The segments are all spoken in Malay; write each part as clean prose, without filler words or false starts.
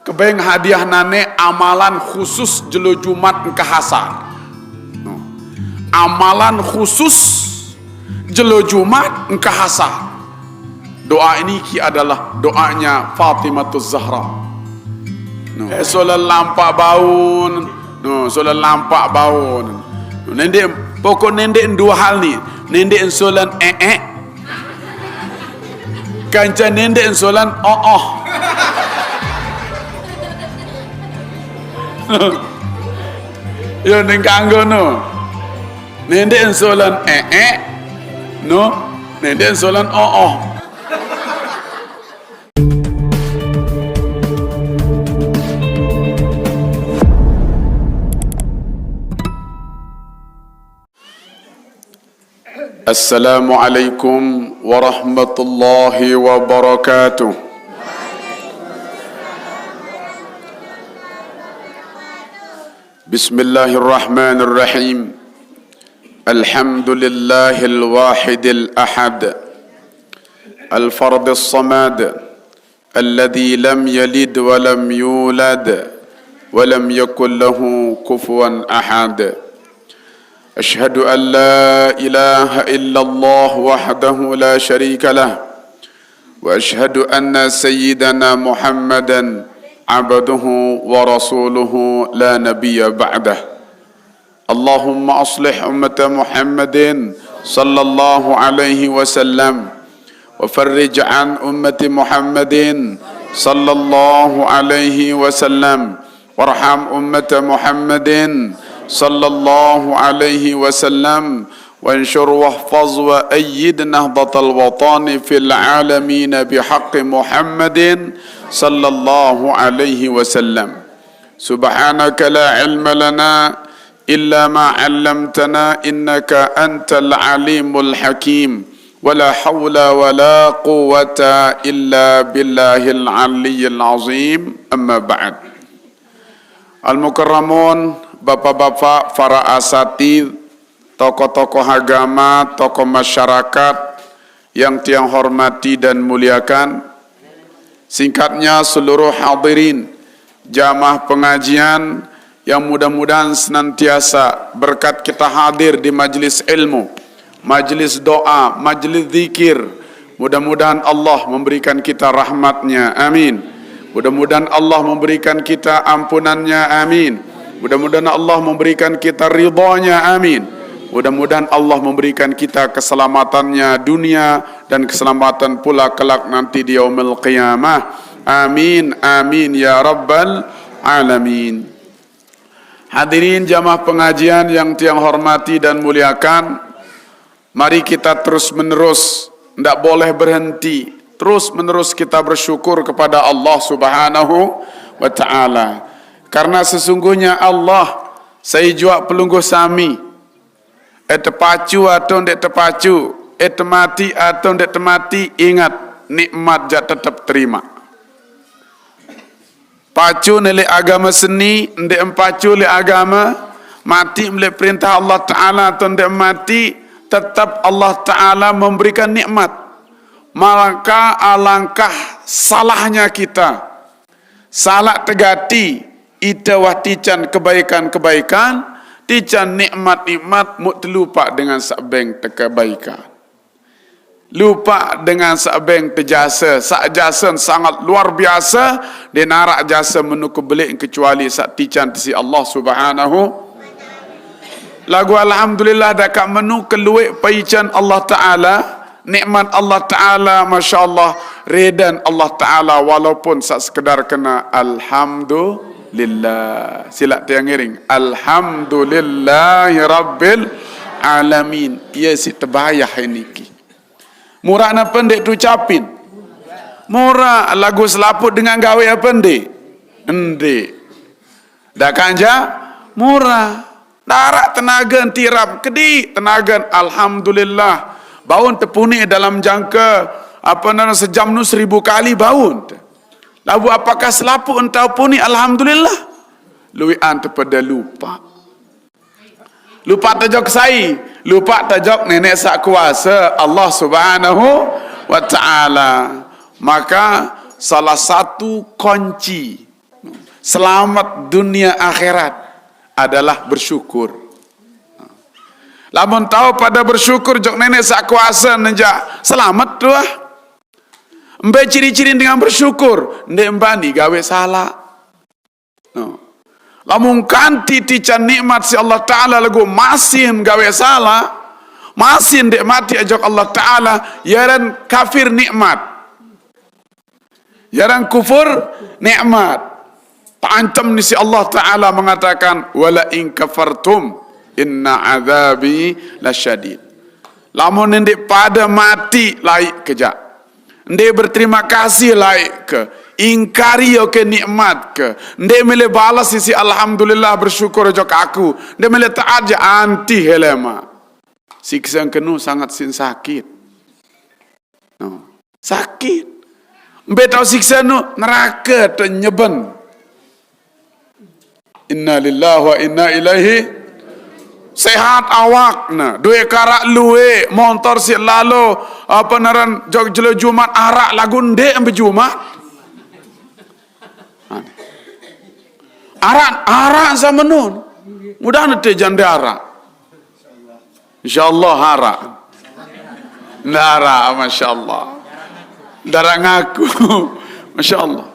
kebeng hadiah nane amalan khusus jelo Jumat ke hasar. Amalan khusus jelo Jumat ke hasar. Doa ini adalah doanya Fatimatuz Zahra. Solat lampak baun, solat lampak baun. Nende pokok nende dua hal ni. Nende solat kanca nende solat Yo ning kanggo no. Nende solat no, nende solat Assalamualaikum warahmatullahi wabarakatuh. Bismillahirrahmanirrahim. Alhamdulillahil wahidil ahad, al-fardis samad, alladhi lam yalid wa lam yulad wa lam yakul lahu kufuwan ahad. أشهد أن لا إله إلا الله وحده لا شريك له وأشهد أن سيدنا محمدا عبده ورسوله لا نبي بعده اللهم أصلح أمة محمد صلى الله عليه وسلم وفرج عن أمة محمد صلى الله عليه وسلم وارحم أمة محمد صلى الله عليه وسلم وانشر واحفظ وأيد نهضة الوطن في العالمين بحق محمد صلى الله عليه وسلم سبحانك لا علم لنا إلا ما علمتنا إنك أنت العليم الحكيم ولا حول ولا قوة إلا بالله العلي العظيم أما بعد المكرمون Bapak-bapak, para asatidz, tokoh-tokoh agama, tokoh masyarakat yang tiang hormati dan muliakan. Singkatnya seluruh hadirin jamaah pengajian yang mudah-mudahan senantiasa berkat kita hadir di majlis ilmu, majlis doa, majlis zikir. Mudah-mudahan Allah memberikan kita rahmatnya, amin. Mudah-mudahan Allah memberikan kita ampunannya, amin. Mudah-mudahan Allah memberikan kita ridhanya, amin. Mudah-mudahan Allah memberikan kita keselamatannya dunia dan keselamatan pula kelak nanti di yaumil qiyamah. Amin, amin ya rabbal alamin. Hadirin jamaah pengajian yang tiang hormati dan muliakan, mari kita terus menerus, tidak boleh berhenti, terus menerus kita bersyukur kepada Allah Subhanahu wa ta'ala. Karena sesungguhnya Allah saya jua pelungguh sami terpacu atau tidak terpacu, mati atau tidak mati, ingat nikmat ja tetap terima. Pacu nilai agama seni, tidak empacu nilai agama mati nilai perintah Allah Ta'ala atau tidak mati, tetap Allah Ta'ala memberikan nikmat. Maka alangkah salahnya kita salah tegati ita watican kebaikan-kebaikan, tican nikmat-nikmat mut lupa dengan sabeng kebaikan. Lupa dengan sabeng terjasa, sak jasa sangat luar biasa, dia narak jasa menuku belik kecuali sak tican si Allah Subhanahu. Lagu alhamdulillah dekat menu keluik paican Allah Taala, nikmat Allah Taala, masya-Allah, redan Allah Taala walaupun sak sekedar kena alhamdulillah. Sila tiang ngiring alhamdulillahi rabbil alamin. Ya si terbayah ini ki murah na pendek tu capin murah lagu selaput dengan gawe apa ndek ndek dah kanja murah darak tenaga tirap kedi tenaga alhamdulillah baun tepuni dalam jangka apa nama sejam nu 1000 kali baun. Lalu apakah selaput entau pun ni alhamdulillah. Luian terpada lupa. Lupa tajak sai, lupa tajak nenek sak kuasa Allah Subhanahu wa ta'ala. Maka salah satu kunci selamat dunia akhirat adalah bersyukur. Lamun tahu pada bersyukur jok nenek sak kuasa nenjak selamat tu ah. Embe ciri-ciri dengan bersyukur, ndek mbani gawe salah. No. Lamun kanti tican nikmat si Allah Ta'ala lagu masih gawe salah, masih ndek mati ajak Allah Ta'ala, yaran kafir nikmat. Yaran kufur nikmat. Ta'antam ni si Allah Ta'ala mengatakan, wala in kafartum inna azabi lasyadid. Lamun ndek pada mati laik kejak. Ndek berterima kasih laik ke, ingkari ke nikmat ke, ndek mele balas sisi alhamdulillah bersyukur jok aku, ndek mele taat je anti helema. Siksa yang kenu sangat sakit. No. Sakit. Mbe tahu siksa nu neraka tu nyeben. Inna lillahi wa inna ilaihi. Sehat awak na, duit karak luwe, motor si lalu, apa naran jog jelo Jumat arak lagu ndek ambe Jumat. Arak sama nun. Mudah nanti janda arak. Insyaallah arak. Nara, masyaallah. Darah ngaku. Masyaallah.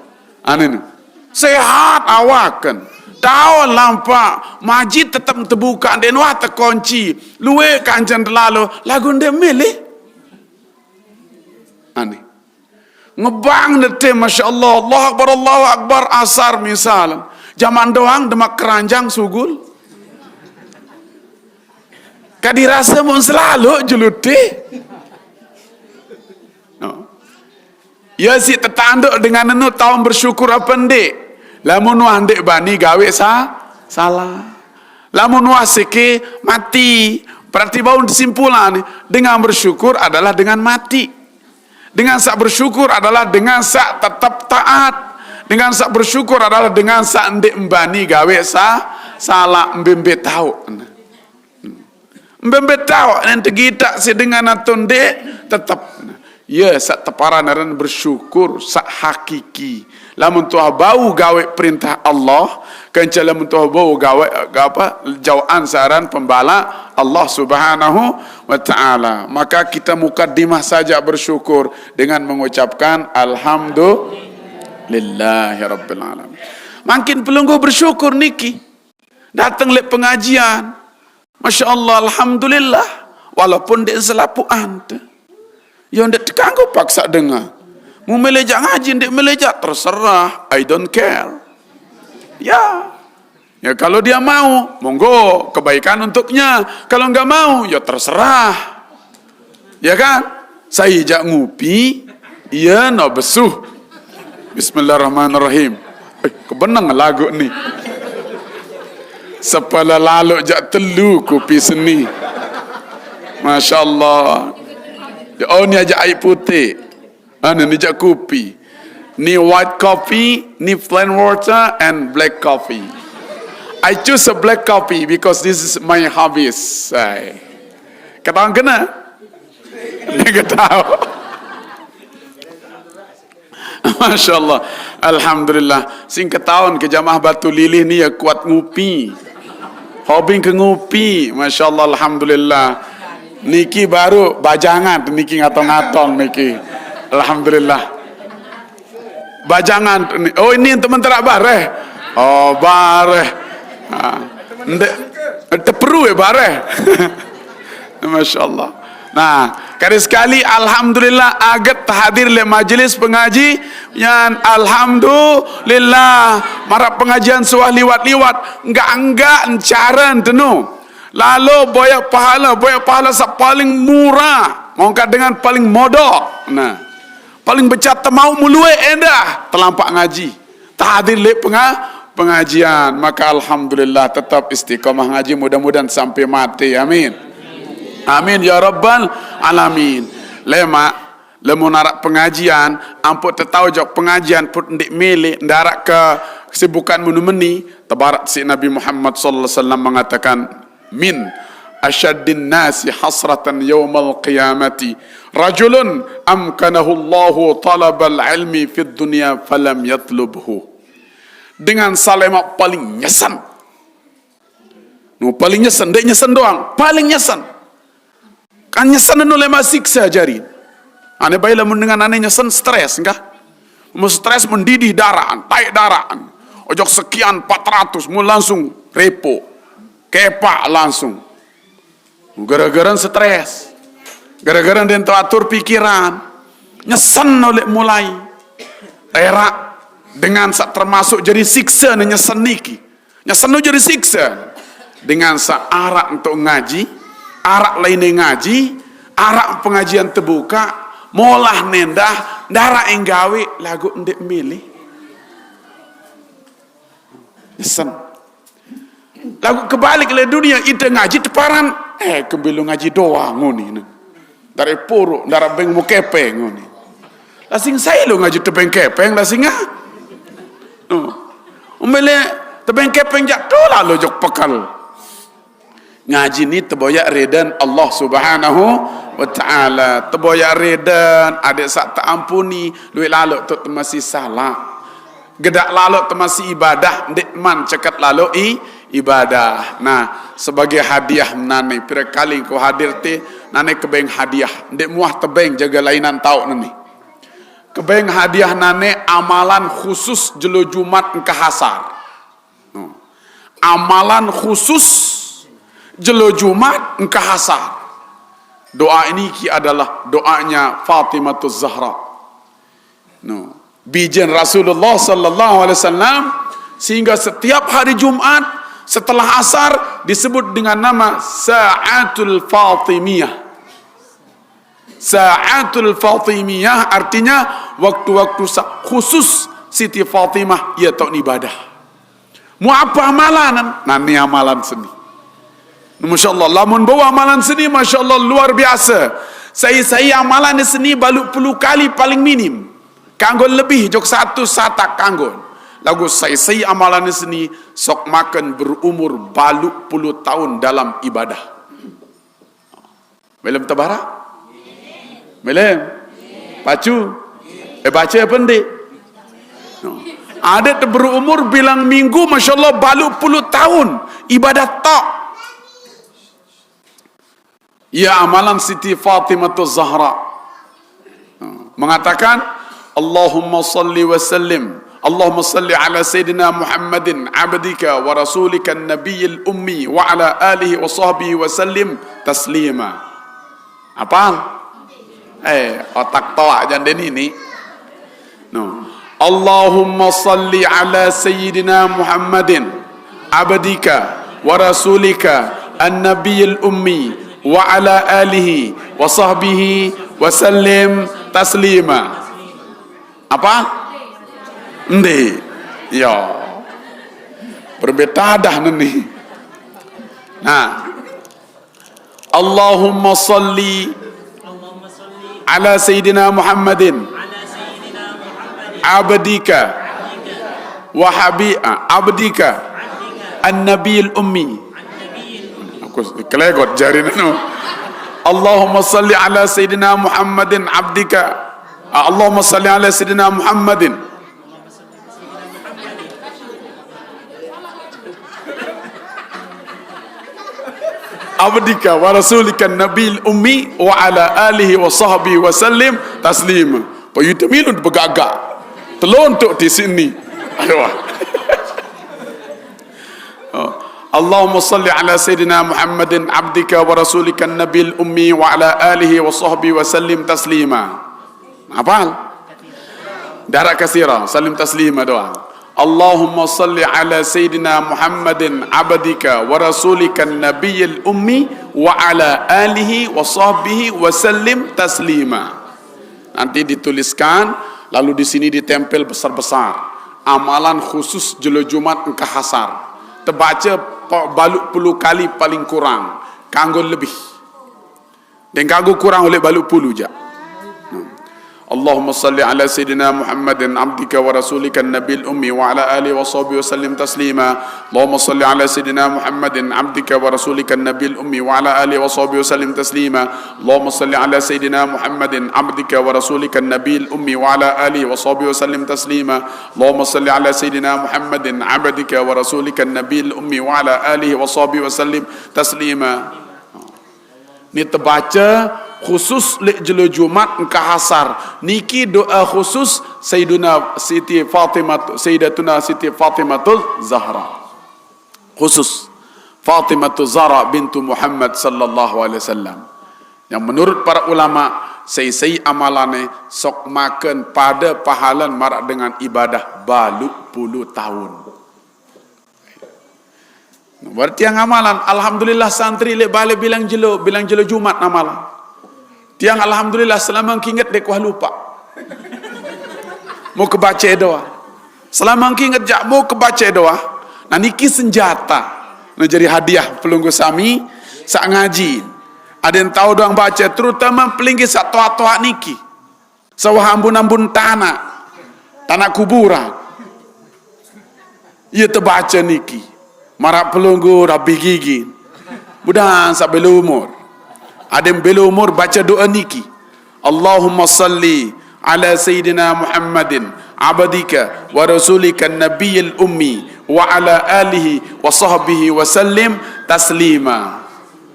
Anin. Sehat awak kan. Tahu lampak masjid tetap terbuka dan wah terkunci luwe kancan terlalu lagu ndek milih aneh ngebang nete masyaallah Allahu akbar asar misal zaman doang demak keranjang sugul kadirasa mun selalu jeluti no. Ya si tertanduk dengan nenu tahun bersyukur apa ndek. Lamun wah ndek bani gawe salah. Lamun wah seke mati. Berarti bau kesimpulan dengan bersyukur adalah dengan mati. Dengan sak bersyukur adalah dengan sak tetap taat. Dengan sak bersyukur adalah dengan sak ndek bani gawe salah mbembe tahu. Mbembe tahu nanti kita seddengan atun ndek tetap ya sak teparan dan bersyukur sak hakiki. Lamun tuah bau gawe perintah Allah, kencang lamun tuah bau gawe apa jawaan saran pembala Allah Subhanahu wa taala. Maka kita mukaddimah saja bersyukur dengan mengucapkan alhamdulillahirabbil alamin. Makin pelungguh bersyukur niki. Datang lek pengajian. Masya-Allah alhamdulillah walaupun dia selapuan tu. Yang ndak terganggu paksa dengar. Mu melejak ngaji, ndak melejak terserah, I don't care. Ya kalau dia mau, monggo kebaikan untuknya. Kalau enggak mau, ya terserah. Ya kan? Saya jak ngupi, iya no besuh. Bismillahirrahmanirrahim. Kebenang lagu ni. Sepala lalu jak telu kopi seni. Masya Allah. Oh ni aja air putih. Ni jak kopi. Ni white coffee, ni plain water and black coffee. I choose a black coffee because this is my hobbies. Ketahuan kena? Dia tahu. Masya Allah. Alhamdulillah. Sing ketahuan ke jamaah Batu Lilih ni ya kuat ngupi. Hobi ke ngupi. Masya Allah. Alhamdulillah. Niki baru bajangan. Niki ngatong-ngatong niki. Alhamdulillah. Bajangan. Oh ini teman terak bareh. Oh bareh. Terperu bareh. Masya Allah. Nah, kali sekali alhamdulillah agak hadir le majlis pengaji yang alhamdulillah marah pengajian suah liwat-liwat enggak encaran tenu. Lalu boya pahala paling murah, mongkat dengan paling modok. Nah, paling becat temau mulue endah terlampak ngaji. Hadir le pengajian, maka alhamdulillah tetap istiqamah ngaji mudah-mudahan sampai mati. Amin. Amin ya rabbal alamin. Lemu narak pengajian, ampun tertahu jok pengajian pun ndik milih ndarak ke kesibukan menumeni. Tabarak si Nabi Muhammad sallallahu alaihi wasallam mengatakan min asyaddin nasi hasratan yaumal qiyamati rajulun amkanahu Allahu talabal ilmi fid dunya falam yatlubhu. dengan salema paling nyesan. No, paling nyesan, dek nyesan doang, paling nyesan. Kan nyesan nu lema siksa jari. Ane baila mun dengan ane nyesan stres enggak? Mun stres mendidih daraan, taik daraan. Ojok sekian 400 mun langsung repo. Kepak langsung. Gara-gara stres. Gara-gara den atur pikiran. Nyesan oleh mulai. Era dengan termasuk jadi siksa nyesan niki. Nyesan jadi siksa. Dengan searak untuk ngaji, arak lainnya ngaji, arak pengajian terbuka, molah nendah, darah enggawi, lagu ndek milih. Nyesan. Lagu kebalik le dunia ide ngaji teparan, kebelu ngaji doang ngoni. Dari puru, dari beng mu kepeng ngoni. Lasing saya lo ngaji tebeng kepeng lasing ah. Umele tebeng kepeng jak dola lo jok pekal. Ngaji ni terboyak redan Allah Subhanahu wa taala. Terboyak redan adik sak tak ampuni, duit lalu tu masih salah. Gedak lalu tu masih ibadah, ndek man cekat lalu ibadah. Nah, sebagai hadiah nane pira kali kau hadir te nane kebeng hadiah. Ndek muah tebeng jaga lainan tau nane. Kebeng hadiah nane amalan khusus jelo Jumat engkah hasar. Amalan khusus jelo Jumat engkah hasar. Doa ini adalah doanya Fatimah Zahra. Bijen Rasulullah sallallahu alaihi wasallam, sehingga setiap hari Jumat setelah asar disebut dengan nama Sa'atul Fatimiyah. Sa'atul Fatimiyah artinya waktu-waktu khusus Siti Fatimah ia tak ibadah. Mu apa amalan? Nani amalan seni. Masya Allah, lamun bawa amalan seni, Masya Allah luar biasa. Saya amalan seni balu 10 kali paling minim. Kanggon lebih jok satu satak kanggon. Lagu saya amalan seni sok makan berumur balu 10 tahun dalam ibadah. Belum tabara? Belum? Pacu? Baca apa ndik? Ada berumur bilang minggu, Masya Allah balu 10 tahun ibadah tak. Ya amalan Siti Fatimah Zahra mengatakan Allahumma salli wa sallim, Allahumma salli ala Sayyidina Muhammadin abdika wa rasulika nabiyil ummi wa ala alihi wa sahbihi wa sallim taslima. Apal? Otak toa janden ini. Allahumma salli ala Sayyidina Muhammadin abdika wa rasulika an-nabiyil ummi wa ala alihi wa sahbihi wa sallim taslima. Apa? Ndi. Ya. Berbeda nih. Nah. Allahumma salli ala Sayyidina Muhammadin abdika wa abdika an-nabiyil ummi. Aku kelegot jari nanu. Allahumma salli ala Sayyidina Muhammadin abdika. Allahumma salli ala Sayyidina Muhammadin abdika wa rasulika nabil ummi wa ala alihi wa sahbihi wa sallim taslima. Payutamilun begagak telontok di sini. Aduh. Allahumma salli ala Sayyidina Muhammadin abdika wa rasulika nabil ummi wa ala alihi wa sahbihi wa sallim taslima. Apal? Darat kasira, salim taslima doang. Allahumma salli ala Sayyidina Muhammadin abdika wa rasulika nabiyil ummi wa ala alihi wa sahbihi wa sallim taslima. Nanti dituliskan, lalu di sini ditempel besar-besar. Amalan khusus jelo Jumat engkah hasar. Terbaca balu 10 kali paling kurang. Kanggo lebih. Dan kanggo kurang oleh balu 10 je. اللهم صل على سيدنا محمد عبدك ورسولك النبي الأمي وعلى آله وصحبه وسلم تسليما اللهم صل على سيدنا محمد عبدك ورسولك النبي الأمي وعلى آله وصحبه وسلم تسليما اللهم صل على سيدنا محمد عبدك ورسولك النبي الأمي وعلى آله وصحبه وسلم تسليما اللهم صل على سيدنا محمد عبدك ورسولك النبي الأمي وعلى آله وصحبه وسلم تسليما. Ni terbaca khusus lek jelo Jumat engkah hasar. Niki doa khusus Sayyidatuna Siti Fatimatul Zahra. Khusus Fatimatul Zahra bintu Muhammad sallallahu alaihi wasallam. Yang menurut para ulama, sei amalane sok makan pada pahalan marak dengan ibadah balu puluh tahun. Berarti yang amalan, alhamdulillah santri lek balik bilang jelo Jumat amalan. Tiang alhamdulillah selama ingat dek wah lupa. Mau kebaca doa. Selama ingat jak mau kebaca doa. Nah niki senjata. Nah jadi hadiah pelunggu sami sak ngaji. Ada yang tahu doang baca, terutama pelinggi sak toa-toa niki. Sawah ambun-ambun tanah kuburan. Ia terbaca niki. Marak pelunggu rabi gigi. Budan sak bela umur. Ada yang bela umur baca doa niki. Allahumma salli ala Sayyidina Muhammadin abadika wa rasulika nabiyil ummi wa ala alihi wa sahbihi wa sallim taslima.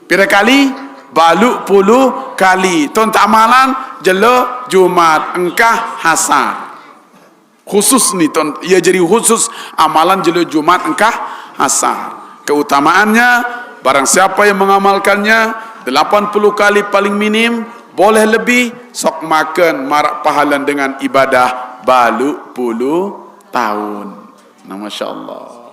Pira kali? Balu puluh kali. Tuan tak amalan jelo Jumat engkah hasar. Khusus ni tuan, ia jadi khusus amalan jelo Jumat engkah hasar. Keutamaannya, barang siapa yang mengamalkannya 80 kali paling minim, boleh lebih, sok makan marak pahalan dengan ibadah balu puluh tahun. Nah, Masya Allah.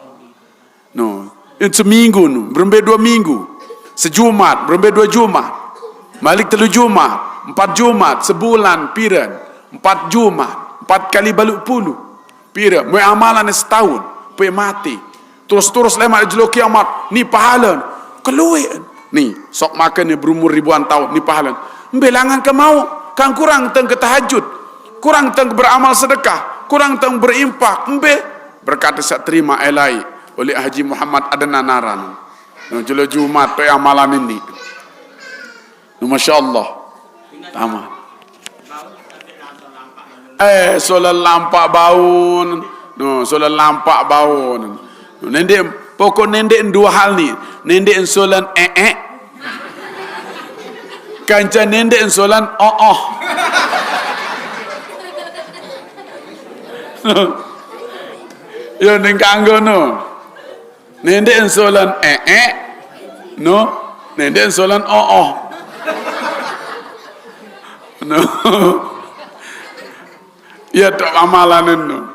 No, itu seminggu, no. Berembek 2 minggu. Sejumat, berembek 2 Jumat. Malik 3 Jumat, 4 Jumat, sebulan piran. 4 Jumat, 4 kali balu puluh. Piran, mau amalan setahun, pergi mati. Terus lemak jelo kiamat, ni pahala. Keluar. Ni, sok makan ni berumur ribuan tahun, ni pahala. Belangan ke mau, kan kurang teng ke tahajud, kurang teng beramal sedekah, kurang teng berimpak. Berkata saya terima elai oleh Haji Muhammad Adnan Naran. Jelo Jumat pe amalan ini. Masya Allah. Tamat. Solat lampak baun. Solat lampak baun. Nendek pokok nendek 2 hal ni. Nendek solan kanca nendek solan yo ning kanggo no. Nendek solan no. Nendek solan no. Ya tak amalan no.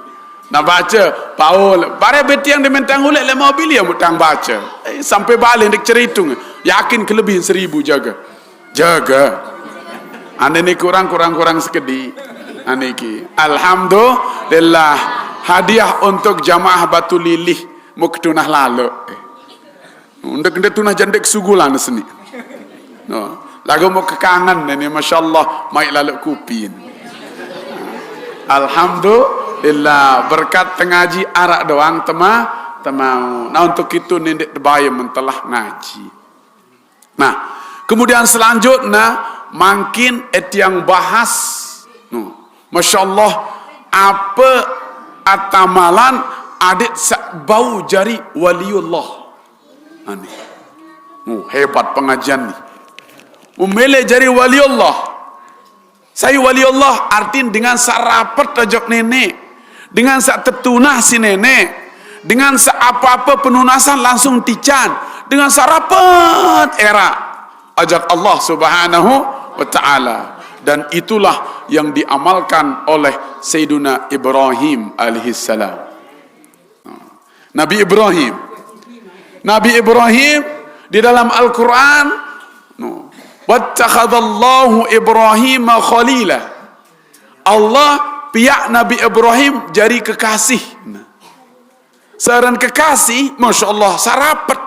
Nak baca Paul bare beti yang dimentang ulek le mobil ya mutang baca sampai balik nek ceritung yakin kelebihan 1000 jaga ane ni kurang sekedi ane ki alhamdulillah hadiah untuk jamaah Batu Lilih muktunah lalu untuk tunah jandek sugulan seni no lagu mau kekangan ni masyaallah mai lalu kupin alhamdulillah berkat tengaji arak doang temau. Nah untuk itu nindek terbayam mentelah ngaji. Nah kemudian selanjutnya makin etiang bahas. Masya Allah apa atamalan adik bau jari waliullah. Ani. Hebat pengajian ni. Umele jari waliullah. Saya waliullah artin dengan sarapat rajak nenek, dengan sak tertunah si nenek, dengan sak apa-apa penunasan langsung tican, dengan sarapat era ajak Allah Subhanahu wa taala. Dan itulah yang diamalkan oleh Sayyiduna Ibrahim alaihissalam. Nabi Ibrahim di dalam Al-Quran wattakhadallahu Ibrahim khalila. Allah pihak Nabi Ibrahim jadi kekasih. Seorang kekasih, Masya Allah, sarapat.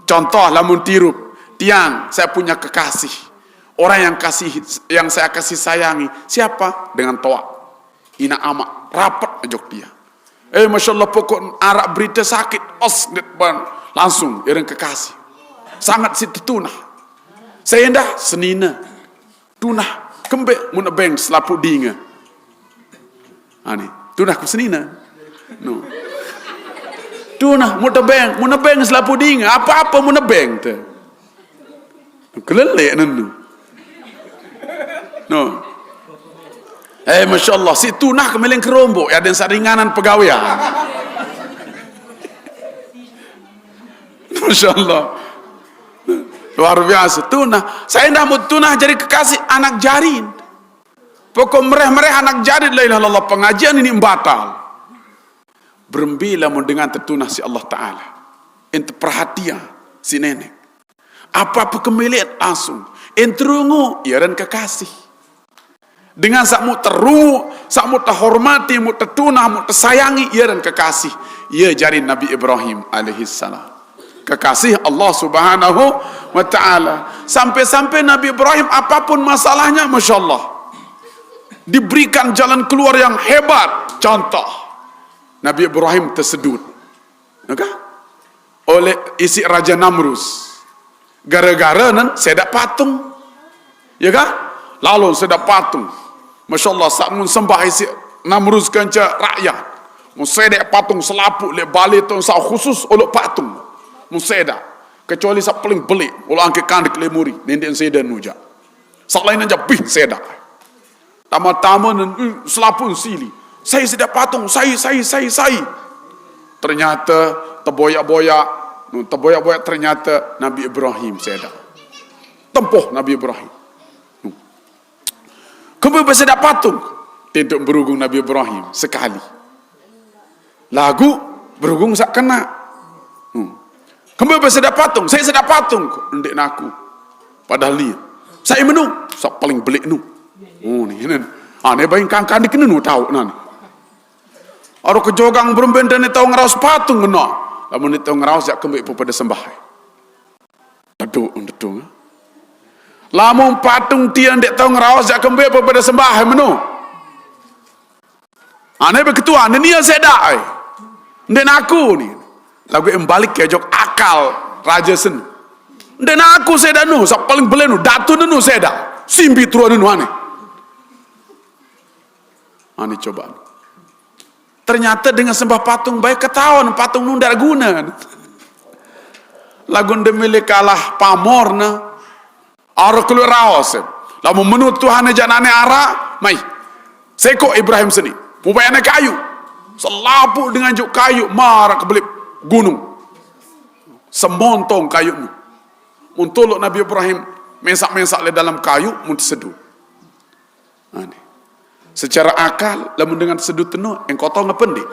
Contoh lamun tirup, tiang, saya punya kekasih. Orang yang saya kasih sayangi. Siapa? Dengan toa. Ina amak. Rapat ajok dia. Masya Allah pokok arak berita sakit. Langsung orang kekasih. Sangat situ tunah. Saya dah senina. Tunah. Kembek muna beng selaput dinga. Ani. Tunah ku senina. No. Tunah muna beng selaput dinga. Apa-apa muna beng tu. Kelelek nandu. No. Masya Allah, si tunah kemeleng kerombok ya dan saringanan pegawaian. Masya Allah. Luar biasa tunah. Saya dah mau tunah jadi kekasih anak jarin. Pokok mereh anak jarin la ilaha illallah pengajian ini batal. Berembila mendengar tertunah si Allah Ta'ala. Ente perhatian si nenek. Apa-apa kemelihat langsung. Ente rungu, ya dan kekasih. Dengan sakmu terungu, sakmu terhormati, mu tertunah, mu tersayangi, ya dan kekasih. Ya jari Nabi Ibrahim alaihissalam. Kekasih Allah Subhanahu wa ta'ala. Sampai-sampai Nabi Ibrahim apapun masalahnya, Masya Allah, diberikan jalan keluar yang hebat. Contoh, Nabi Ibrahim tersedut, okay? Oleh isi Raja Namrus. Gara-gara sedak patung, ya kan? Lalu sedak patung. Masya Allah, saat sembah isi Namrus kanca rakyat, sedak patung selaput le balik tu sa khusus oleh patung. Museda kecuali sak paling belik ulah angke kandik lemuri nendek seda nuja sak lain aja bih seda tama-tama selapun sili saya seda patung saya ternyata terboyak-boyak ternyata Nabi Ibrahim seda tempuh Nabi Ibrahim kembali berseda patung tentu berhubung Nabi Ibrahim sekali lagu berhubung sak kena kembali bersedak patung, saya sedak patung ndek naku. Padahal ni saya menu, sak paling belik nu. Oh ni nen. Ne baing kang dik nu tahu nan. Aro kejogang beremben ni tahu ngeraus patung kena. Lamun ni tahu ngeraus jak kembali pada sembah. Deduk. Lamun patung dia ndek tahu ngeraus jak kembali pada sembah menu. Ne beketua ni sedak ai. Ndek naku ni. Lagu yang balik ke jok akal raja sen. Dan aku seda nu, sak paling belenu datu nu seda. Simbi tuan nu ane. Ane coba. Ternyata dengan sembah patung baik ketahuan patung nu ndak guna. Lagu ndemile kalah pamor na. Ara keluar raos. Lamun menut Tuhan janane ara, mai. Seko Ibrahim seni. Pupayana kayu. Selapuk dengan juk kayu marah kebelit gunung semontong kayu ni muntuluk Nabi Ibrahim mensak le dalam kayu mun sedut secara akal lamun dengan sedut tenu yang kotor ngependek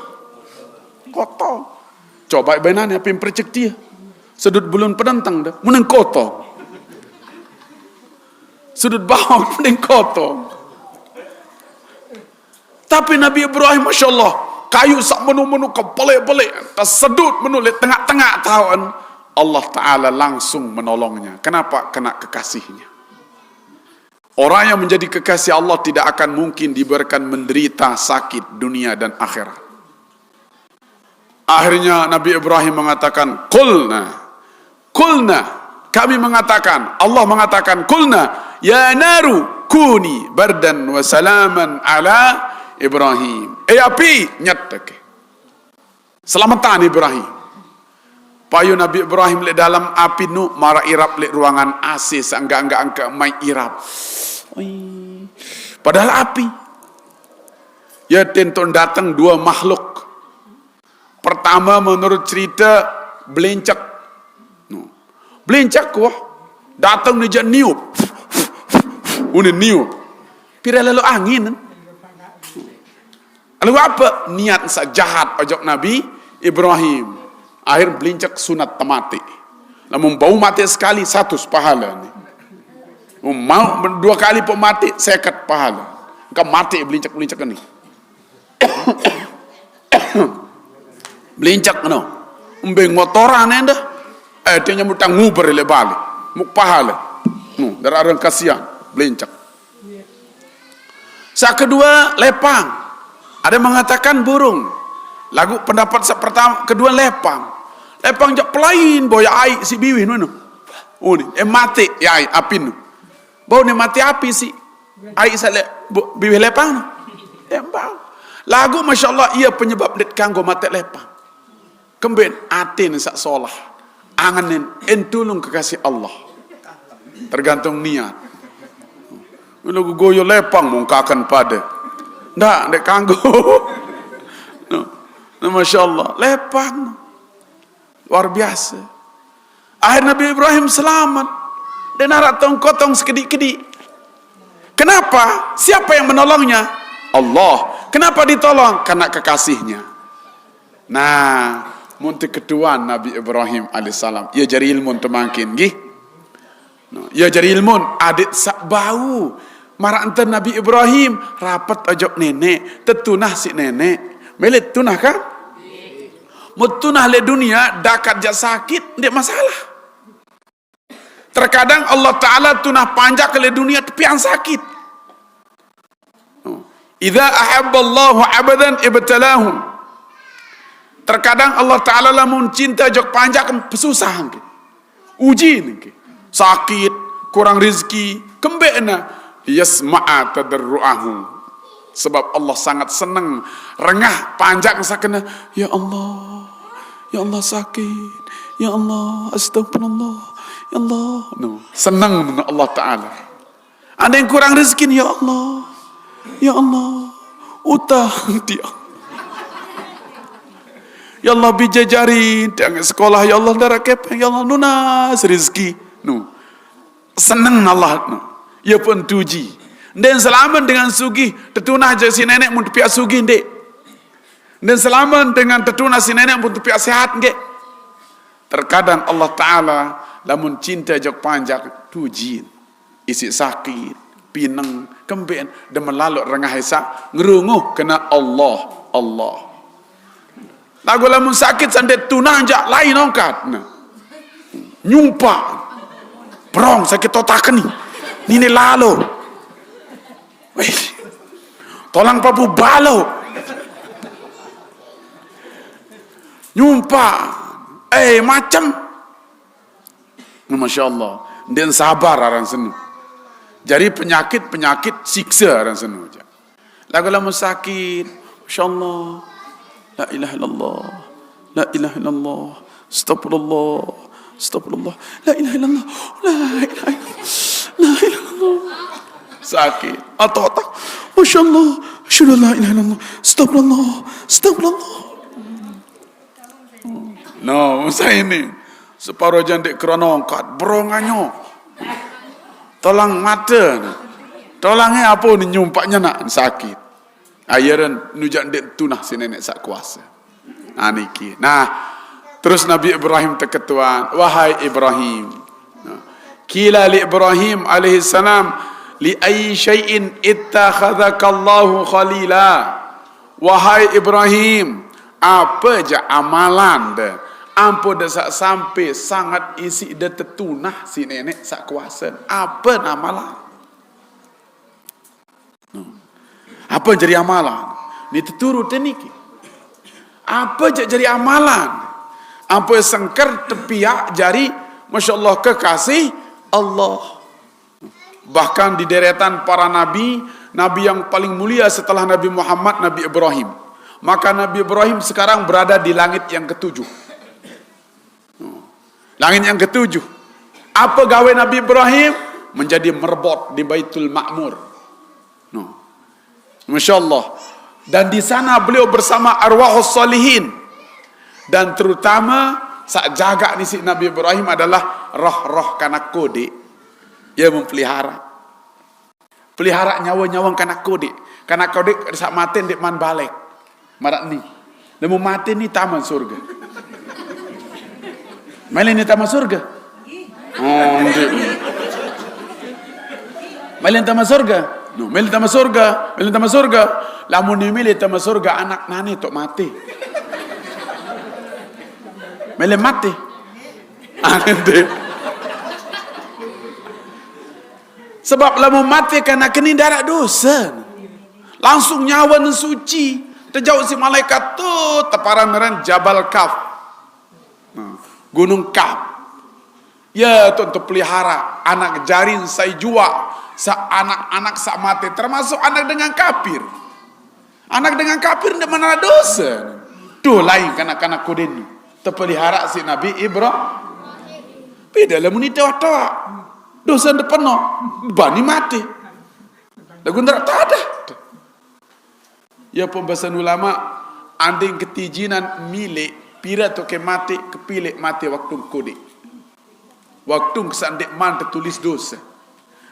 kotor coba benane apa yang percek dia sedut belum penentang dah mun kotor sedut bawang mun kotor tapi Nabi Ibrahim Masya Allah kayu sak menu-menu kepelik-pelik tersedut menu le tengah-tengah tahun Allah Ta'ala langsung menolongnya. Kenapa? Kena kekasihnya. Orang yang menjadi kekasih Allah tidak akan mungkin diberikan menderita sakit dunia dan akhirat. Akhirnya Nabi Ibrahim mengatakan Qulna kami mengatakan, Allah mengatakan Qulna ya naru kuni bardan wa salaman ala Ibrahim. Api nyatek. Selamatan Ibrahim. Payu Nabi Ibrahim le dalam api nu mara irap le ruangan AC sangga-angga angka mai irap. Padahal api. Ya tenton datang dua makhluk. Pertama menurut cerita belencak. Belencak wah. Datang ni jan niup. Une niup. Pira lalu angin. Lalu apa niat jahat ojok Nabi Ibrahim? Akhir belincak sunat temati. Namun bau mati sekali 100 pahala ni. Mau 2 kali pun mati 50 pahala. Engkau mati belincak ni. Belincak no. Umbeng motoran enda. Dia nyambut nguber le balik. Muk pahala. Dari orang kasihan. belincak. Sak kedua lepang. Ada mengatakan burung. Lagu pendapat sak pertama, kedua lepang. Lepang jak pelain boya ai si biwih nu. Oh ni mati ya ai apin. Bau ni mati api si ai sale biwih lepang nu. Bau. Lagu masya-Allah ia penyebab det kanggo mati lepang. Kemben atin sak solah. Anganin entulung kekasih Allah. Tergantung niat. Lagu goyo lepang mungkakan pada. Ndak dek kanggo. No, masya Allah lepang. Luar biasa. Akhir Nabi Ibrahim selamat. Dan narak tongkotong sekedik-kedik. Kenapa? Siapa yang menolongnya? Allah. Kenapa ditolong? Karena kekasihnya. Nah, munti kedua Nabi Ibrahim alaihissalam. Ia jari ilmun temangkin, gih. Ia jari ilmun adik sak bau. Marah enten Nabi Ibrahim rapat ojok nenek, tetunah si nenek. Melet tunah kan? Mutunah le dunia dakat jak sakit, ndak masalah. Terkadang Allah Taala tunah panjak le dunia tepian sakit. Idza ahabballahu 'abdan ibtalahu. Terkadang Allah Taala lamun cinta jok panjak pesusah ke. Uji ke. Sakit, kurang rezeki, kembena yasma'a tadarruahu. Sebab Allah sangat senang rengah panjang sakena ya Allah sakit ya Allah astagfirullah ya Allah no. Senang dengan Allah Ta'ala. Ada yang kurang rezeki ya Allah utang dia ya Allah bijajari dengan sekolah ya Allah darah kepeng ya Allah nunas rezeki no. Senang Allah no. Ya pun tuji dan selamat dengan sugih tetunah je si nenek mun piak sugih ndek. Dan selamat dengan tetunah si nenek mun piak sehat nggih. Terkadang Allah Taala lamun cinta jok panjang tuji isi sakit pineng kemben dan melaluk rengah esa ngerunguh kena Allah lagu lamun sakit sandet tunah jak lain ongkat nyumpa brong sakit otak ni lalu tolong papu balo nyumpa macam masya Allah dan sabar orang senu jadi penyakit siksa orang senu lagu lama sakit masya Allah la ilaha illallah astagfirullah la ilaha illallah sakit atau otak masya Allah asyhadu la ilaha illallah astagfirullah no saya ini separuh jandek kerana angkat beronganyo tolong mata tolongnya apa ni nyumpaknya nak sakit ayaran nujak dek tunah si nenek sak kuasa aniki nah terus Nabi Ibrahim terketuan wahai Ibrahim kila li Ibrahim alaihi salam li ayyi syai'in ittakhadhakallahu khalila wahai Ibrahim apa je amalan dah ampo dah sampai sangat isi dah tertunah si nenek sak kuasa apa amalan apa jadi amalan ni terturut niki apa je jadi amalan apa sengker tepiak jari masyaallah kekasih Allah. Bahkan di deretan para nabi yang paling mulia setelah Nabi Muhammad, Nabi Ibrahim. Maka Nabi Ibrahim sekarang berada di langit yang ketujuh. Langit yang ketujuh. Apa gawe Nabi Ibrahim? Menjadi merbot di Baitul Ma'mur. Masya Allah. Dan di sana beliau bersama arwahus salihin. Dan terutama sak jaga ni si Nabi Ibrahim adalah roh-roh kanak kode. Ia pelihara nyawa-nyawa kanak kode sak maten dek man balik marak ni lemu mati ni taman surga main ni taman surga main taman surga no main taman surga lamun ni milih taman surga anak nani tok mati main mati Sebab lamun mati karena kini darah dosa, langsung nyawa nan suci. Terjauh si malaikat tu teparan Jabal Kaf, Gunung Kaf. Ya tu untuk pelihara anak jarin sai jua, sa anak-anak sak mati, termasuk anak dengan kafir. Anak dengan kafir ndak mana dosa. Tuh lain kanak-kanak kudin terpelihara si Nabi Ibrahim. Beda lah muni tawa-tawa. Dosa ndak penuh, bani mati. Lagu ndak ada. Ya pembahasan ulama, anding ketijinan milik pira tu ke mati kepilih mati waktu kodi. Waktu kesan dek man tertulis dosa.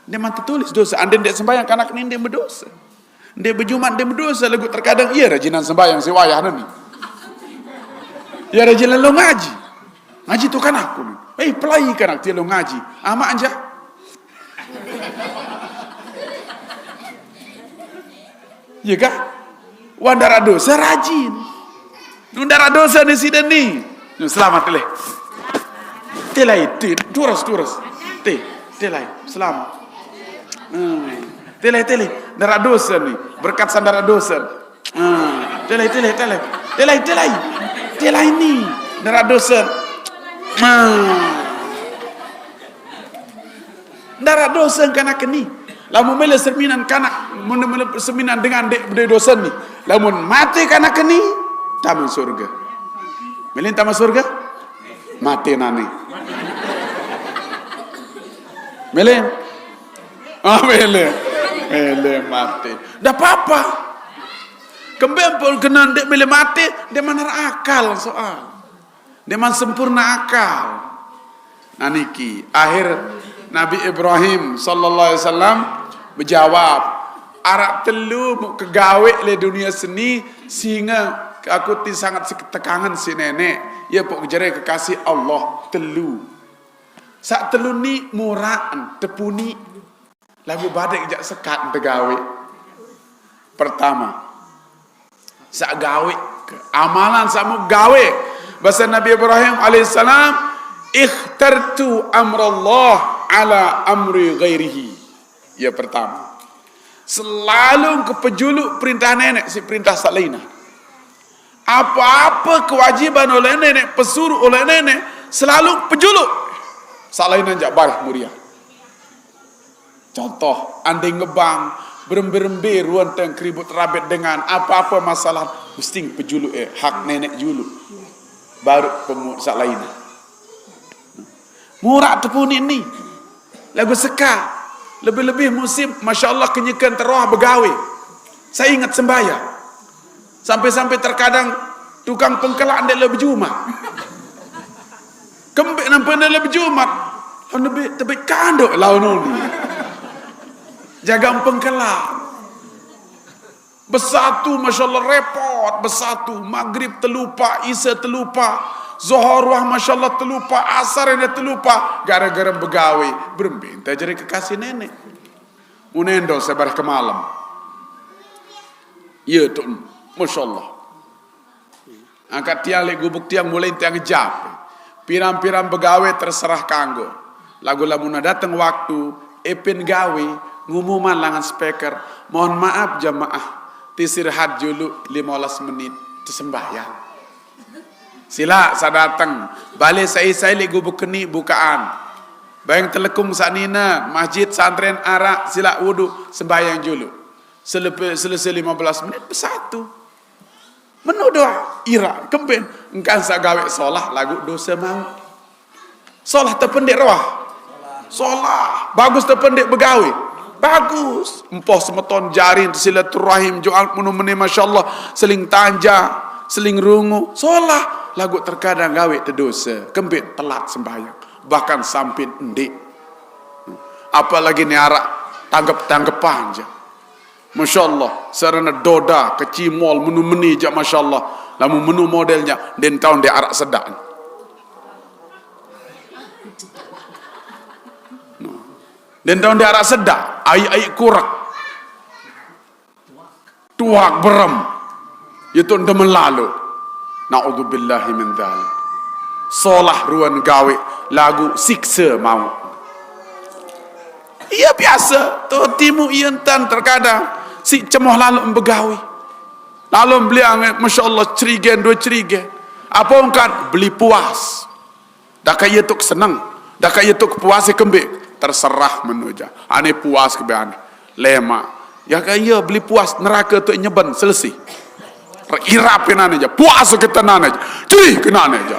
Dek man tertulis dosa. Anding dek sembahyang kanak ni dek berdosa. Dek berjumat dek berdosa. Lagu terkadang iya rajinan sembahyang si wayah ni. Ya rajinan lo ngaji. Ngaji tu kan aku ni. Pelai kanak dia lo ngaji. Mak anja. Ya kah? Wandara dosa rajin. Nundara dosa ni sidan ni. Selamat leh. Telai, turus. Telai, selamat. Telai, dara dosa ni. Berkat sandara dosa. Telai ni. Dara dosa. Dara dosa kanak ni. Lamun mele seminan kanak, mele seminan dengan dek dosa ni. Lamun mati kanak ni, taman surga. Mele taman surga? Mati nani. Mele? Mele mati. Dah apa-apa. Kembempol kena dek mele mati, dia mana akal soal. Dia mana sempurna akal. Naniki akhir Nabi Ibrahim sallallahu alaihi wasallam berjawab, arak telu mau kegawe le dunia seni sehingga aku ti sangat seketekangan si nenek. Ya pok jere kekasih Allah telu. Sak telu ni muraan tepuni lagu badek jak sekat tegawe. Pertama, sak gawe amalan samu gawe. Bahasa Nabi Ibrahim alaihissalam, ikhtartu amrallah ala amri ghairihi. Ya pertama, selalu kepejuluk perintah nenek si perintah salina. Apa-apa kewajiban oleh nenek, pesuruh oleh nenek, selalu pejuluk. Salina jak barih muria. Contoh, andai ngebang, berembe-rembe ruang teng keribut rabit dengan apa-apa masalah, mesti pejuluk hak nenek julu. Baru pemut salina. Murah tepun ini. Lagu seka. Lebih-lebih musim, Masya Allah kenyakan teroah begawe. Saya ingat sembahyang. Sampai-sampai terkadang tukang pengkelak dia lebih jumat. Kembik nampak dia lebih jumat. Lebih tebik kanduk lawan ni. Jaga pengkelak. Bersatu, Masya Allah repot. Bersatu, maghrib terlupa, isya terlupa. Zuhur wah Masya Allah terlupa, asar yang terlupa. Gara-gara begawe. Berembinta jadi kekasih nenek. Unendo sebar ke malam. Ya tu, Masya Allah. Angkat tiang le gubuk tiang mulai tiang jap. Piram-piram begawe terserah kanggo. Lagu-lagu datang waktu, epin gawe, ngumuman langan speaker. Mohon maaf jamaah, tisirhat dulu 15 menit tersembahyang. Sila saya datang, balik saya le gubuk keni bukaan. Bayang telekung sanina, masjid santren arak, sila wudu sembahyang dulu. Selesai 15 menit bersatu. Menu doa, ira, kempen. Engkan sagawe solah lagu dosa mau. Solah terpendek roh. Solah, bagus terpendek begawe. Bagus. Empoh semeton jarin, silaturahim, jual menu-menu Masya Allah. Seling tanja, seling rungu. Solah. Lagu terkadang gawe terdosa, kembit telat sembahyang, bahkan sampai endik. Apalagi ni arak tanggap-tanggapan je. Masya Allah, serana doda, kecimol, menu-menu je Masya Allah. Lalu menu modelnya, dan tahun dia arak sedak. Dan tahun dia arak sedak, air kurak, tuak berem, itu demen lalu. Na'udzubillahi min dzalik. Solah ruan gawe lagu siksa mau. Ia biasa. Tu timu ientan terkadang si cemoh lalu begawi. Lalu beliau Masya Allah cerigen dua cerigen. Apa ungkat beli puas. Dah kaya tu senang. Dah kaya tu puas kembik. Terserah menuja. Ane puas kebean. Lemak. Ya kaya beli puas neraka tu nyeban selesai. Irapin ane aja. Puas kita nane aja. Cih kena ane aja.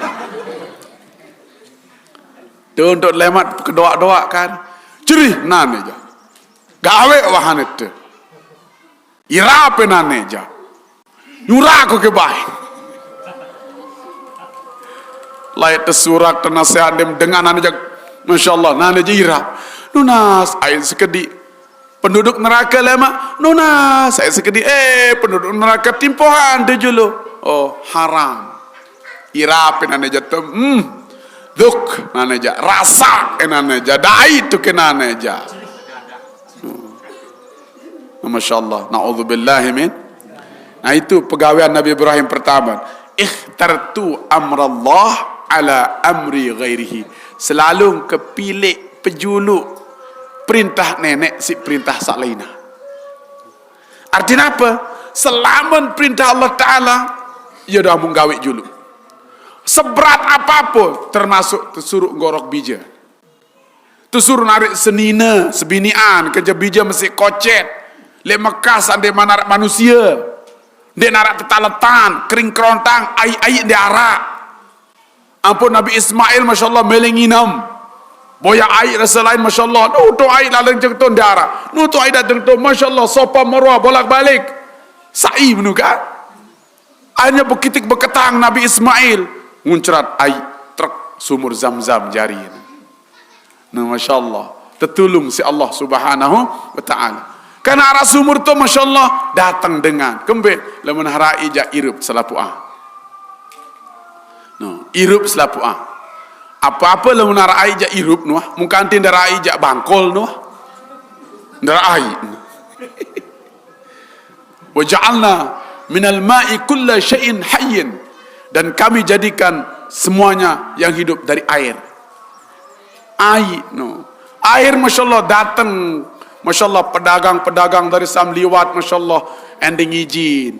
Tu untuk lemat kedoa-doa kan. Cih nane aja. Gawe wahan itu. Irapin ane aja. Nyurah aku ke baik. Layak tersurak tenasihat dem dengan ane aja. Masya Allah nane aja irap. Nunas ayat sekedi. Penduduk neraka lama. Nunas ayat sekedi. Penduduk neraka timpohan dia julu. Oh haram. Irapin ane aja tu. Duk nane aja. Rasa nane aja. Dai tu ke nane aja. Masya Allah. Na'udzubillahi min. Nah itu pegawaian Nabi Ibrahim pertama. Ikhtartu amrallah ala amri ghairihi. Selalu kepilih pejuluk perintah nenek si perintah sak lainah. Artinya apa? Selama perintah Allah Ta'ala ia dah menggawe juluk. Seberat apapun termasuk tersuruh ngorok bija. Tersuruh narik senina, sebinian, kerja bija mesti kocet. Le Mekah sande mana manusia. Dia narak tetaletan, kering kerontang, air dia arak. Ampun Nabi Ismail, Masya Allah, melenginam. Boya air rasa lain, Masya Allah. Nutu air lalang jengton dia arak. Nutu air datang tu, Masya Allah, sopa marwah, bolak-balik. Sa'i menuka. Hanya bekitik beketang Nabi Ismail. Nguncrat air, truk sumur zam-zam jari. Nah, Masya Allah. Tertulung si Allah Subhanahu wa Ta'ala. Karena arah sumur tu Masya Allah datang dengan kembali lemun harai ja irup selapu'ah. No, irup selapu'ah. Apa-apa lemun harai ja irup nuah, mungkin tindak harai ja bangkol nuah. Darai. Wa ja'alna minal ma'i kulla syai'in hayyin, dan kami jadikan semuanya yang hidup dari air. Air no. Air Masya Allah datang. Masya Allah pedagang-pedagang dari Sam liwat Masya Allah ending izin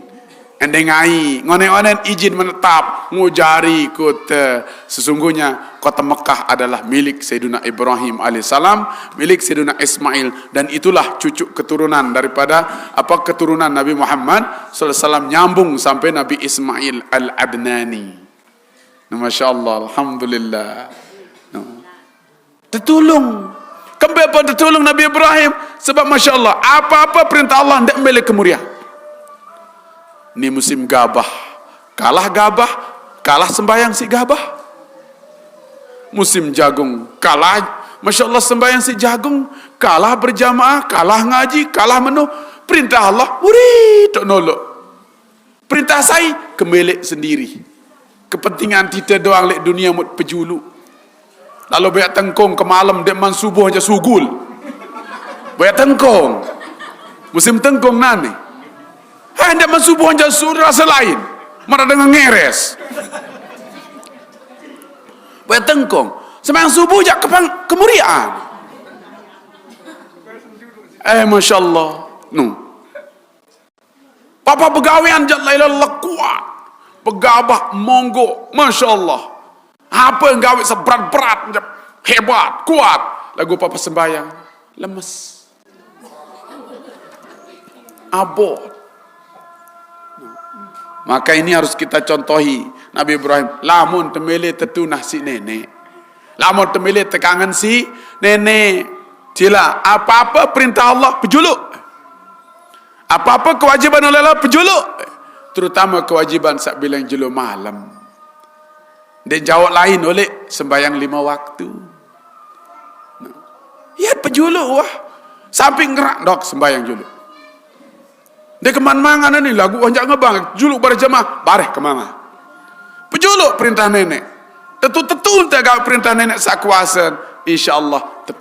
ending ai ngonen-ngonen izin menetap ngujari kota. Sesungguhnya kota Mekah adalah milik Sayyidina Ibrahim alaihissalam, milik Sayyidina Ismail, dan itulah cucu keturunan daripada keturunan Nabi Muhammad sallallahu alaihi wasallam nyambung sampai Nabi Ismail al-Adnani. Masya Allah, alhamdulillah. Tertolong. Kembali pun tertolong Nabi Ibrahim. Sebab Masya Allah, apa-apa perintah Allah tidak milik kemuliaan. Ini musim gabah. Kalah gabah, kalah sembahyang si gabah. Musim jagung, kalah Masya Allah sembahyang si jagung. Kalah berjamaah, kalah ngaji, kalah menu. Perintah Allah, murid tak nolok. Perintah saya, kemilik sendiri. Kepentingan kita doang lek dunia mut pejulu. Lalu banyak tengkong ke malam dek man subuh aja sugul. Banyak tengkong. Musim tengkong nani. Hai dek man subuh aja rasa lain. Mana dengan ngeres. Banyak tengkong. Sembahyang subuh aja kemurian. Masya Allah. Papa pegawaian jat lailallah kuat. Pegabah monggo. Masya Allah. Apa yang gawe seberat-berat, hebat, kuat. Lagu papa sembahyang, lemes. Abot. Maka ini harus kita contohi. Nabi Ibrahim, lamun temele tetunah si nenek. Lamun temele tekangan si nenek. Cila, apa-apa perintah Allah, pejuluk. Apa-apa kewajiban Allah, pejuluk. Terutama kewajiban saat bilang julu malam. Dan jawab lain oleh sembahyang 5 waktu. Ya pejuluk wah. Samping gerak dok sembahyang juluk. Dia kemana-mana ni lagu onjak ngebang. Juluk berjamaah bareh kemana. Pejuluk perintah nenek. Tentu-tentu tak perintah nenek sak kuasa. InsyaAllah